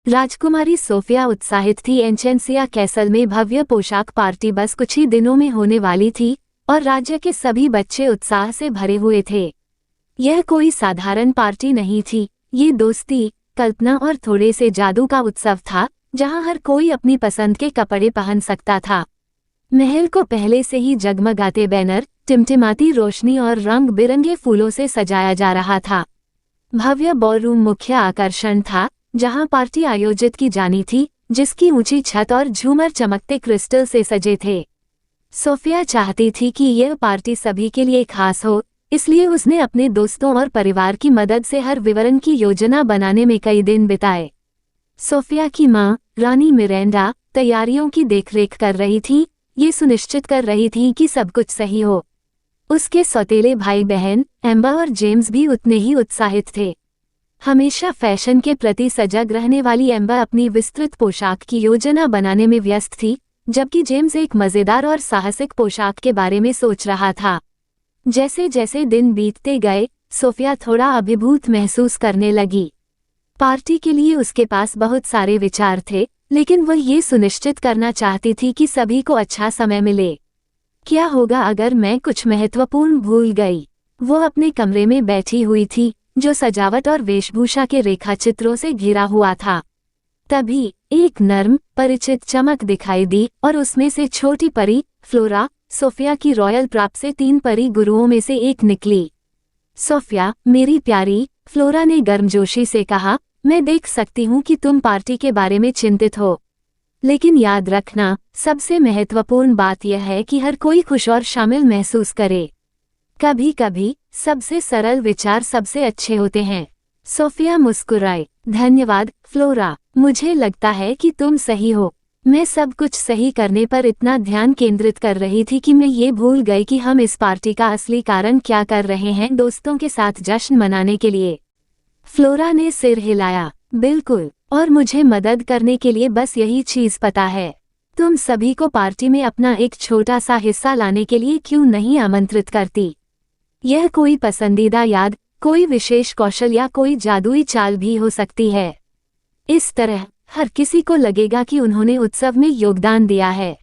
राजकुमारी Sophia उत्साहित थी। एंचेंसिया castle में भव्य पोशाक पार्टी बस कुछ ही दिनों में होने वाली थी और राज्य के सभी बच्चे उत्साह से भरे हुए थे। यह कोई साधारण पार्टी नहीं थी, ये दोस्ती, कल्पना और थोड़े से जादू का उत्सव था, जहां हर कोई अपनी पसंद के कपड़े पहन सकता था। महल को पहले से ही जगमगाते बैनर, टिमटिमाती रोशनी और रंग बिरंगे फूलों से सजाया जा रहा था। भव्य बॉलरूम मुख्य आकर्षण था, जहां पार्टी आयोजित की जानी थी, जिसकी ऊंची छत और झूमर चमकते क्रिस्टल से सजे थे। सोफिया चाहती थी कि यह पार्टी सभी के लिए खास हो, इसलिए उसने अपने दोस्तों और परिवार की मदद से हर विवरण की योजना बनाने में कई दिन बिताए। सोफिया की मां, रानी मिरेंडा, तैयारियों की देखरेख कर रही थी, ये सुनिश्चित कर रही थी कि सब कुछ सही हो। उसके सौतेले भाई बहन एम्बर और जेम्स भी उतने ही उत्साहित थे। हमेशा फैशन के प्रति सजग रहने वाली एम्बर अपनी विस्तृत पोशाक की योजना बनाने में व्यस्त थी, जबकि जेम्स एक मजेदार और साहसिक पोशाक के बारे में सोच रहा था। जैसे जैसे दिन बीतते गए, सोफिया थोड़ा अभिभूत महसूस करने लगी। पार्टी के लिए उसके पास बहुत सारे विचार थे, लेकिन वह ये सुनिश्चित करना चाहती थी कि सभी को अच्छा समय मिले। क्या होगा अगर मैं कुछ महत्वपूर्ण भूल गई? वो अपने कमरे में बैठी हुई थी, जो सजावट और वेशभूषा के रेखाचित्रों से घिरा हुआ था। तभी एक नर्म, परिचित चमक दिखाई दी और उसमें से छोटी परी, फ्लोरा, सोफिया की रॉयल प्राप्त से 3 परी गुरुओं में से एक निकली। सोफिया, मेरी प्यारी, फ्लोरा ने गर्मजोशी से कहा, मैं देख सकती हूँ कि तुम पार्टी के बारे में चिंतित हो। लेकिन याद रखना, सबसे महत्वपूर्ण बात यह है कि हर कोई खुश और शामिल महसूस करे। कभी कभी सबसे सरल विचार सबसे अच्छे होते हैं। सोफिया मुस्कुराई। धन्यवाद फ्लोरा, मुझे लगता है कि तुम सही हो। मैं सब कुछ सही करने पर इतना ध्यान केंद्रित कर रही थी कि मैं ये भूल गई कि हम इस पार्टी का असली कारण क्या कर रहे हैं, दोस्तों के साथ जश्न मनाने के लिए। फ्लोरा ने सिर हिलाया। बिल्कुल, और मुझे मदद करने के लिए बस यही चीज पता है। तुम सभी को पार्टी में अपना एक छोटा सा हिस्सा लाने के लिए क्यों नहीं आमंत्रित करती? यह कोई पसंदीदा याद, कोई विशेष कौशल या कोई जादुई चाल भी हो सकती है। इस तरह हर किसी को लगेगा कि उन्होंने उत्सव में योगदान दिया है।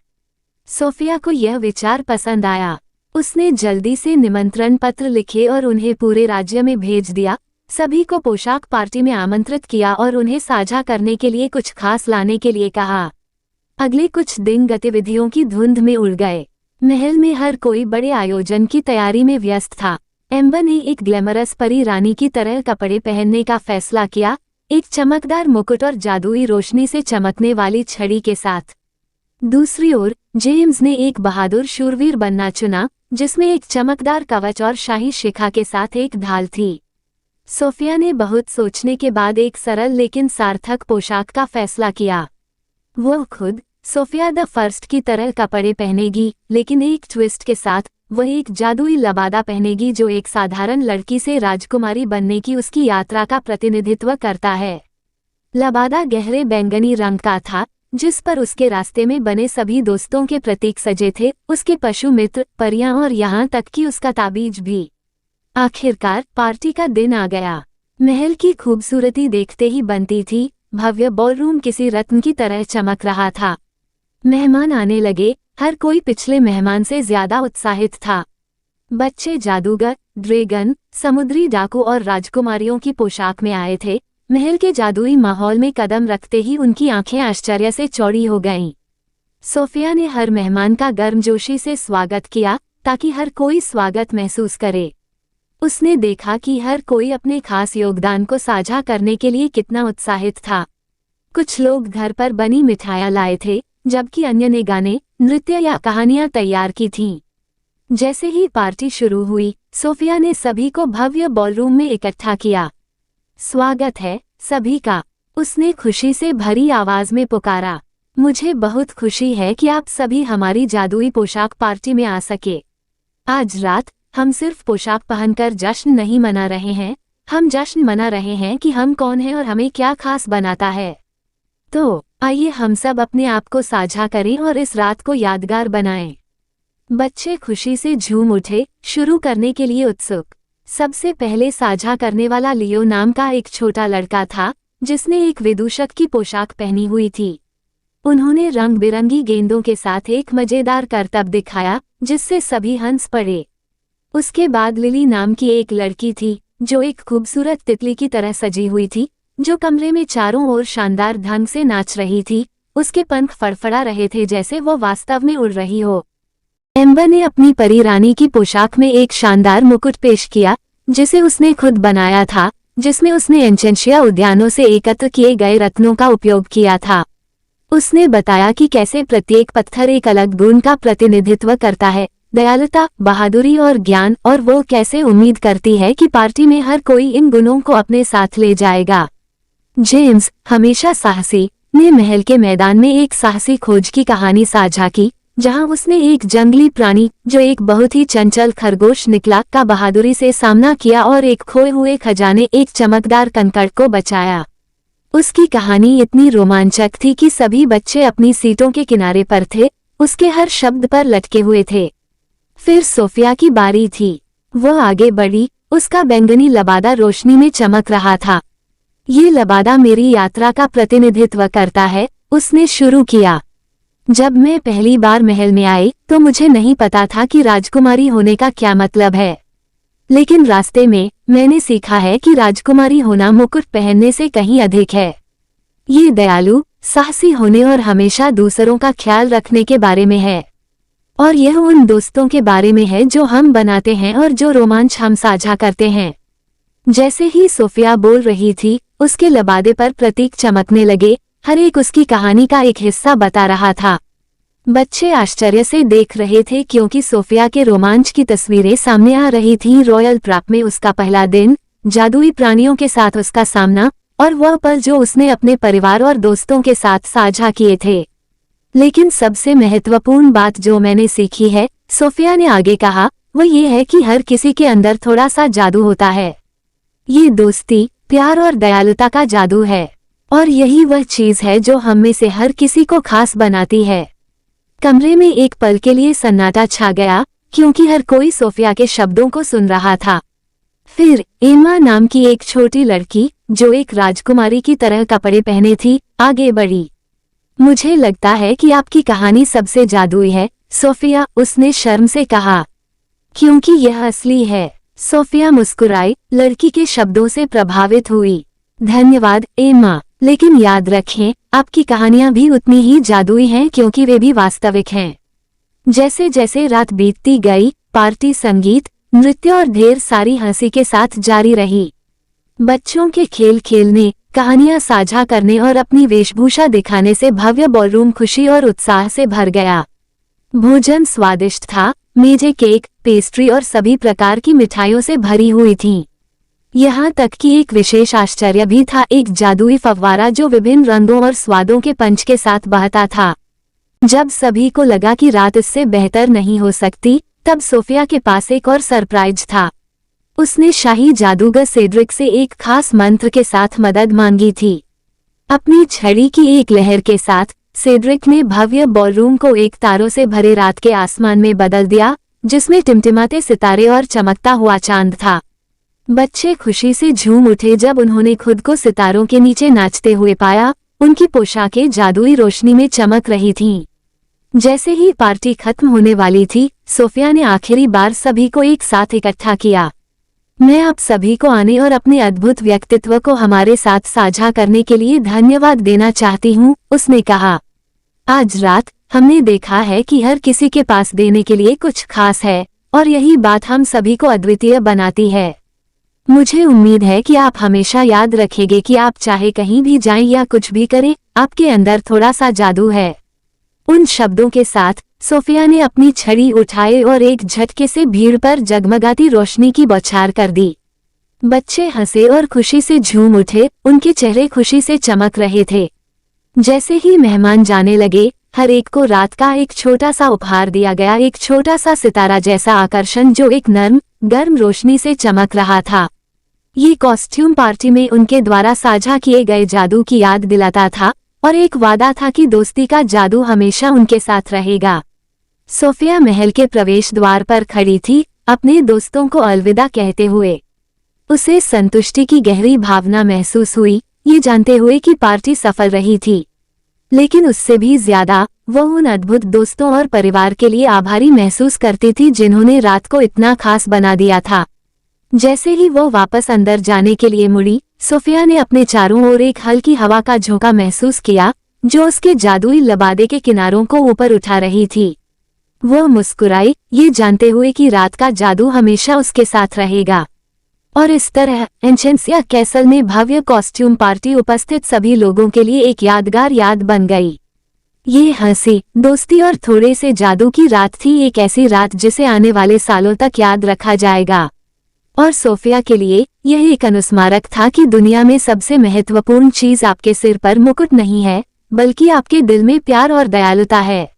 सोफिया को यह विचार पसंद आया। उसने जल्दी से निमंत्रण पत्र लिखे और उन्हें पूरे राज्य में भेज दिया। सभी को पोशाक पार्टी में आमंत्रित किया और उन्हें साझा करने के लिए कुछ खास लाने के लिए कहा। अगले कुछ दिन गतिविधियों की धुंध में उड़ गए। महल में हर कोई बड़े आयोजन की तैयारी में व्यस्त था। एम्बर ने एक ग्लैमरस परी रानी की तरह कपड़े पहनने का फैसला किया, एक चमकदार मुकुट और जादुई रोशनी से चमकने वाली छड़ी के साथ। दूसरी ओर जेम्स ने एक बहादुर शूरवीर बनना चुना, जिसमें एक चमकदार कवच और शाही शिखा के साथ एक ढाल थी। सोफिया ने बहुत सोचने के बाद एक सरल लेकिन सार्थक पोशाक का फैसला किया। वो खुद सोफिया द फर्स्ट की तरह कपड़े पहनेगी, लेकिन एक ट्विस्ट के साथ। वह एक जादुई लबादा पहनेगी जो एक साधारण लड़की से राजकुमारी बनने की उसकी यात्रा का प्रतिनिधित्व करता है। लबादा गहरे बैंगनी रंग का था, जिस पर उसके रास्ते में बने सभी दोस्तों के प्रतीक सजे थे, उसके पशु मित्र, परियां और यहाँ तक कि उसका ताबीज भी। आखिरकार पार्टी का दिन आ गया। महल की खूबसूरती देखते ही बनती थी। भव्य बॉलरूम किसी रत्न की तरह चमक रहा था। मेहमान आने लगे, हर कोई पिछले मेहमान से ज्यादा उत्साहित था। बच्चे जादूगर, ड्रैगन, समुद्री डाकू और राजकुमारियों की पोशाक में आए थे। महल के जादुई माहौल में कदम रखते ही उनकी आंखें आश्चर्य से चौड़ी हो गईं। सोफिया ने हर मेहमान का गर्मजोशी से स्वागत किया, ताकि हर कोई स्वागत महसूस करे। उसने देखा कि हर कोई अपने खास योगदान को साझा करने के लिए कितना उत्साहित था। कुछ लोग घर पर बनी मिठाइयाँ लाए थे, जबकि अन्य ने गाने, नृत्य या कहानियां तैयार की थीं। जैसे ही पार्टी शुरू हुई, सोफिया ने सभी को भव्य बॉलरूम में इकट्ठा किया। स्वागत है सभी का, उसने खुशी से भरी आवाज में पुकारा। मुझे बहुत खुशी है कि आप सभी हमारी जादुई पोशाक पार्टी में आ सके। आज रात हम सिर्फ पोशाक पहनकर जश्न नहीं मना रहे हैं, हम जश्न मना रहे हैं कि हम कौन हैं और हमें क्या खास बनाता है। तो आइए हम सब अपने आप को साझा करें और इस रात को यादगार बनाएं। बच्चे खुशी से झूम उठे, शुरू करने के लिए उत्सुक। सबसे पहले साझा करने वाला लियो नाम का एक छोटा लड़का था, जिसने एक विदूषक की पोशाक पहनी हुई थी। उन्होंने रंग बिरंगी गेंदों के साथ एक मजेदार करतब दिखाया, जिससे सभी हंस पड़े। उसके बाद लिली नाम की एक लड़की थी, जो एक खूबसूरत तितली की तरह सजी हुई थी, जो कमरे में चारों ओर शानदार ढंग से नाच रही थी। उसके पंख फड़फड़ा रहे थे जैसे वो वास्तव में उड़ रही हो। एम्बर ने अपनी परी रानी की पोशाक में एक शानदार मुकुट पेश किया, जिसे उसने खुद बनाया था, जिसमें उसने एंचेंशिया उद्यानों से एकत्र किए गए रत्नों का उपयोग किया था। उसने बताया कि कैसे प्रत्येक पत्थर एक अलग गुण का प्रतिनिधित्व करता है, दयालुता, बहादुरी और ज्ञान, और वो कैसे उम्मीद करती है कि पार्टी में हर कोई इन गुणों को अपने साथ ले जाएगा। जेम्स, हमेशा साहसी, ने महल के मैदान में एक साहसी खोज की कहानी साझा की, जहां उसने एक जंगली प्राणी, जो एक बहुत ही चंचल खरगोश निकला, का बहादुरी से सामना किया और एक खोए हुए खजाने, एक चमकदार कंकड़ को बचाया। उसकी कहानी इतनी रोमांचक थी कि सभी बच्चे अपनी सीटों के किनारे पर थे, उसके हर शब्द पर लटके हुए थे। फिर सोफिया की बारी थी। वह आगे बढ़ी, उसका बैंगनी लबादा रोशनी में चमक रहा था। ये लबादा मेरी यात्रा का प्रतिनिधित्व करता है, उसने शुरू किया। जब मैं पहली बार महल में आई तो मुझे नहीं पता था कि राजकुमारी होने का क्या मतलब है, लेकिन रास्ते में मैंने सीखा है कि राजकुमारी होना मुकुट पहनने से कहीं अधिक है। ये दयालु, साहसी होने और हमेशा दूसरों का ख्याल रखने के बारे में है, और यह उन दोस्तों के बारे में है जो हम बनाते हैं और जो रोमांच हम साझा करते हैं। जैसे ही सोफिया बोल रही थी, उसके लबादे पर प्रतीक चमकने लगे, हर एक उसकी कहानी का एक हिस्सा बता रहा था। बच्चे आश्चर्य से देख रहे थे क्योंकि सोफिया के रोमांच की तस्वीरें सामने आ रही थीं। रॉयल ट्रैप में उसका पहला दिन, जादुई प्राणियों के साथ उसका सामना, और वह पल जो उसने अपने परिवार और दोस्तों के साथ साझा किए थे। लेकिन सबसे महत्वपूर्ण बात जो मैंने सीखी है, सोफिया ने आगे कहा, वो ये है कि हर किसी के अंदर थोड़ा सा जादू होता है। ये दोस्ती, प्यार और दयालुता का जादू है, और यही वह चीज है जो हम में से हर किसी को खास बनाती है। कमरे में एक पल के लिए सन्नाटा छा गया, क्योंकि हर कोई सोफिया के शब्दों को सुन रहा था। फिर एम्मा नाम की एक छोटी लड़की, जो एक राजकुमारी की तरह कपड़े पहने थी, आगे बढ़ी। मुझे लगता है कि आपकी कहानी सबसे जादुई है, सोफिया, उसने शर्म से कहा। क्योंकि यह असली है। सोफिया मुस्कुराई, लड़की के शब्दों से प्रभावित हुई। धन्यवाद एम्मा, लेकिन याद रखें, आपकी कहानियां भी उतनी ही जादुई हैं क्योंकि वे भी वास्तविक हैं। जैसे जैसे रात बीतती गई, पार्टी संगीत, नृत्य और ढेर सारी हंसी के साथ जारी रही। बच्चों के खेल खेलने, कहानियां साझा करने और अपनी वेशभूषा दिखाने से भव्य बॉलरूम खुशी और उत्साह से भर गया। भोजन स्वादिष्ट था, मेजें केक, पेस्ट्री और सभी प्रकार की मिठाइयों से भरी हुई थीं। यहाँ तक कि एक विशेष आश्चर्य भी था, एक जादुई फव्वारा जो विभिन्न रंगों और स्वादों के पंच के साथ बहता था। जब सभी को लगा कि रात इससे बेहतर नहीं हो सकती, तब सोफिया के पास एक और सरप्राइज था। उसने शाही जादूगर सेड्रिक से एक खास मंत्र के साथ मदद मांगी थी। अपनी छड़ी की एक लहर के साथ सेड्रिक ने भव्य बॉलरूम को एक तारों से भरे रात के आसमान में बदल दिया, जिसमें टिमटिमाते सितारे और चमकता हुआ चांद था। बच्चे खुशी से झूम उठे जब उन्होंने खुद को सितारों के नीचे नाचते हुए पाया। उनकी पोशाकें जादुई रोशनी में चमक रही थीं। जैसे ही पार्टी खत्म होने वाली थी, सोफिया ने आखिरी बार सभी को एक साथ इकट्ठा किया। मैं आप सभी को आने और अपने अद्भुत व्यक्तित्व को हमारे साथ साझा करने के लिए धन्यवाद देना चाहती हूँ, उसने कहा। आज रात हमने देखा है कि हर किसी के पास देने के लिए कुछ खास है, और यही बात हम सभी को अद्वितीय बनाती है। मुझे उम्मीद है कि आप हमेशा याद रखेंगे कि आप चाहे कहीं भी जाएं या कुछ भी करें, आपके अंदर थोड़ा सा जादू है। उन शब्दों के साथ सोफिया ने अपनी छड़ी उठाई और एक झटके से भीड़ पर जगमगाती रोशनी की बौछार कर दी। बच्चे हंसे और खुशी से झूम उठे, उनके चेहरे खुशी से चमक रहे थे। जैसे ही मेहमान जाने लगे, हर एक को रात का एक छोटा सा उपहार दिया गया, एक छोटा सा सितारा जैसा आकर्षण जो एक नर्म, गर्म रोशनी से चमक रहा था। ये कॉस्ट्यूम पार्टी में उनके द्वारा साझा किए गए जादू की याद दिलाता था, और एक वादा था कि दोस्ती का जादू हमेशा उनके साथ रहेगा। सोफिया महल के प्रवेश द्वार पर खड़ी थी, अपने दोस्तों को अलविदा कहते हुए। उसे संतुष्टि की गहरी भावना महसूस हुई। ये जानते हुए कि पार्टी सफल रही थी। लेकिन उससे भी ज्यादा वो उन अद्भुत दोस्तों और परिवार के लिए आभारी महसूस करती थी जिन्होंने रात को इतना खास बना दिया था। जैसे ही वो वापस अंदर जाने के लिए मुड़ी, सोफिया ने अपने चारों ओर एक हल्की हवा का झोंका महसूस किया जो उसके जादुई लबादे के किनारों को ऊपर उठा रही थी। वो मुस्कुराई, ये जानते हुए कि रात का जादू हमेशा उसके साथ रहेगा। और इस तरह एंचेंसिया कैसल में भव्य कॉस्ट्यूम पार्टी उपस्थित सभी लोगों के लिए एक यादगार याद बन गई। ये हंसी, दोस्ती और थोड़े से जादू की रात थी, एक ऐसी रात जिसे आने वाले सालों तक याद रखा जाएगा। और सोफिया के लिए यह एक अनुस्मारक था कि दुनिया में सबसे महत्वपूर्ण चीज आपके सिर पर मुकुट नहीं है, बल्कि आपके दिल में प्यार और दयालुता है।